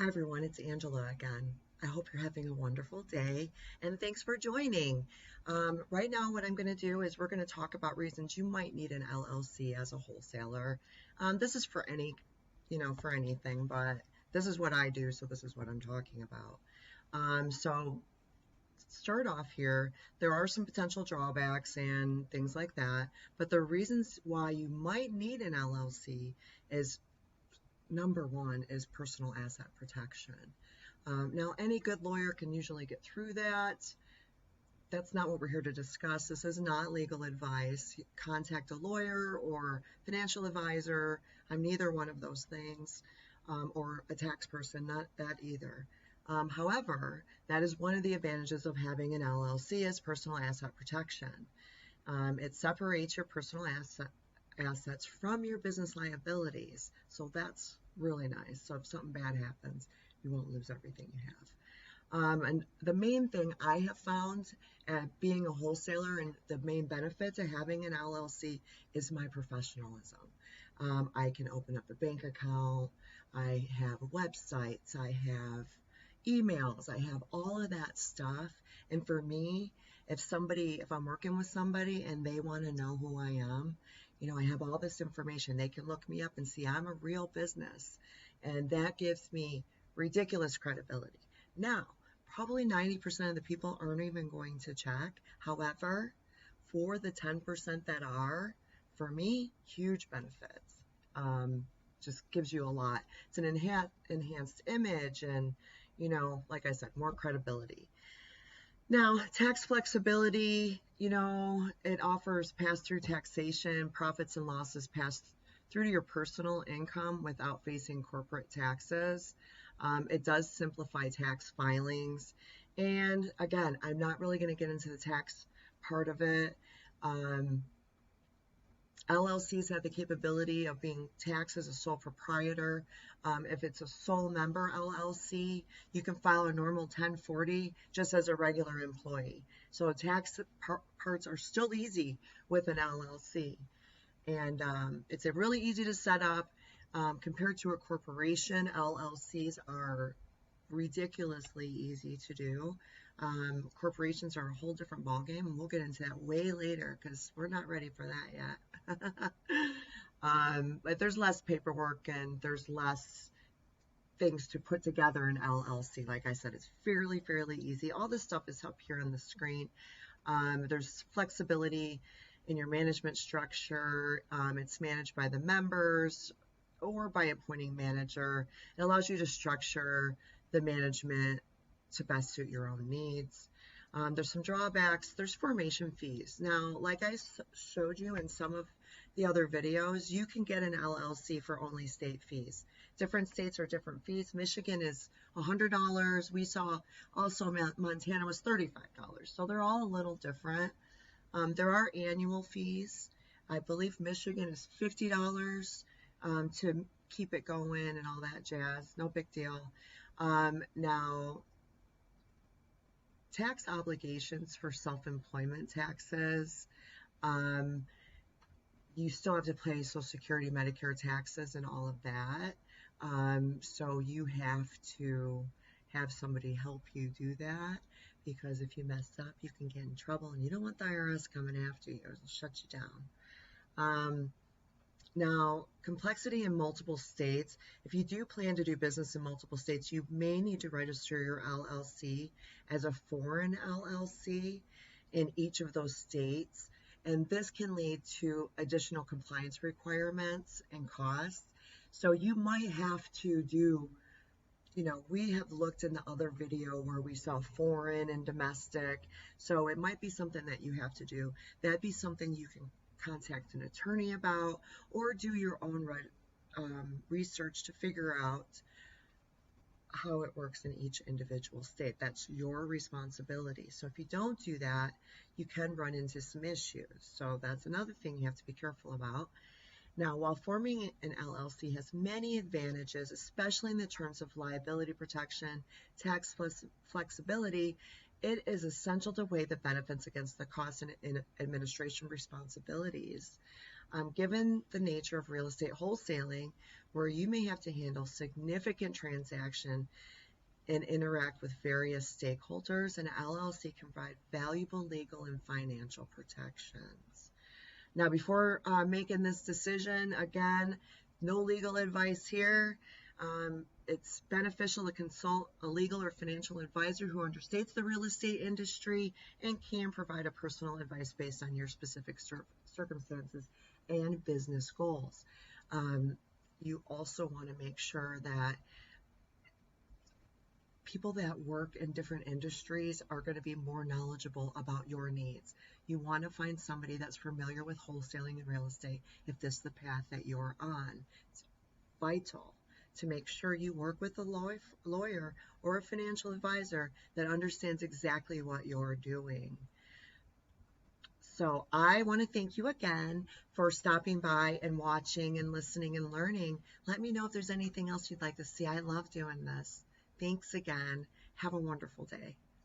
Hi everyone, it's Angela again. I hope you're having a wonderful day and thanks for joining. Right now, what I'm going to do is we're going to talk about reasons you might need an LLC as a wholesaler. This is for for anything, but this is what I do, so this is what I'm talking about. So start off here, there are some potential drawbacks and things like that, but the reasons why you might need an LLC is number one is personal asset protection. Now, any good lawyer can usually get through that. That's not what we're here to discuss. This is not legal advice. Contact a lawyer or financial advisor. I'm neither one of those things, or a tax person, not that either. However, that is one of the advantages of having an LLC is personal asset protection. It separates your personal assets from your business liabilities. So that's really nice. So if something bad happens, you won't lose everything you have. And the main thing I have found at being a wholesaler and the main benefit to having an LLC is my professionalism. I can open up a bank account. I have websites. I have emails. I have all of that stuff. And for me, if I'm working with somebody and they want to know who I am, I have all this information. They can look me up and see I'm a real business. And that gives me ridiculous credibility. Now, probably 90% of the people aren't even going to check. However, for the 10% that are, for me, huge benefits. Just gives you a lot. It's an enhanced image and, like I said, more credibility. Now, tax flexibility, it offers pass-through taxation, profits and losses passed through to your personal income without facing corporate taxes. It does simplify tax filings. And again, I'm not really going to get into the tax part of it. LLCs have the capability of being taxed as a sole proprietor. If it's a sole member LLC, you can file a normal 1040 just as a regular employee. So tax parts are still easy with an LLC. And it's really easy to set up. Compared to a corporation, LLCs are ridiculously easy to do. Corporations are a whole different ballgame, and we'll get into that way later because we're not ready for that yet. But there's less paperwork and there's less things to put together an LLC. Like I said, it's fairly easy. All this stuff is up here on the screen. There's flexibility in your management structure. It's managed by the members or by appointing manager. It allows you to structure the management to best suit your own needs. There's some drawbacks. There's formation fees. Now, like I showed you in some of the other videos, you can get an LLC for only state fees. Different states are different fees. Michigan is $100. We saw also Montana was $35. So they're all a little different. There are annual fees. I believe Michigan is $50 to keep it going and all that jazz. No big deal. Now, tax obligations for self-employment taxes. You still have to pay Social Security, Medicare taxes, and all of that. So you have to have somebody help you do that because if you mess up, you can get in trouble, and you don't want the IRS coming after you. It'll shut you down. Now, complexity in multiple states. If you do plan to do business in multiple states, you may need to register your LLC as a foreign LLC in each of those states. And this can lead to additional compliance requirements and costs. So you might have to do, we have looked in the other video where we saw foreign and domestic. So it might be something that you have to do. That'd be something you can contact an attorney about or do your own research to figure out how it works in each individual state. That's your responsibility. So if you don't do that, you can run into some issues. So that's another thing you have to be careful about. Now, while forming an LLC has many advantages, especially in the terms of liability protection, tax flexibility, it is essential to weigh the benefits against the costs and administration responsibilities. Given the nature of real estate wholesaling, where you may have to handle significant transaction and interact with various stakeholders, an LLC can provide valuable legal and financial protections. Now, before making this decision, again, no legal advice here. It's beneficial to consult a legal or financial advisor who understands the real estate industry and can provide a personal advice based on your specific circumstances and business goals. You also want to make sure that people that work in different industries are going to be more knowledgeable about your needs. You want to find somebody that's familiar with wholesaling and real estate if this is the path that you're on. It's vital to make sure you work with a lawyer or a financial advisor that understands exactly what you're doing. So I want to thank you again for stopping by and watching and listening and learning. Let me know if there's anything else you'd like to see. I love doing this. Thanks again. Have a wonderful day.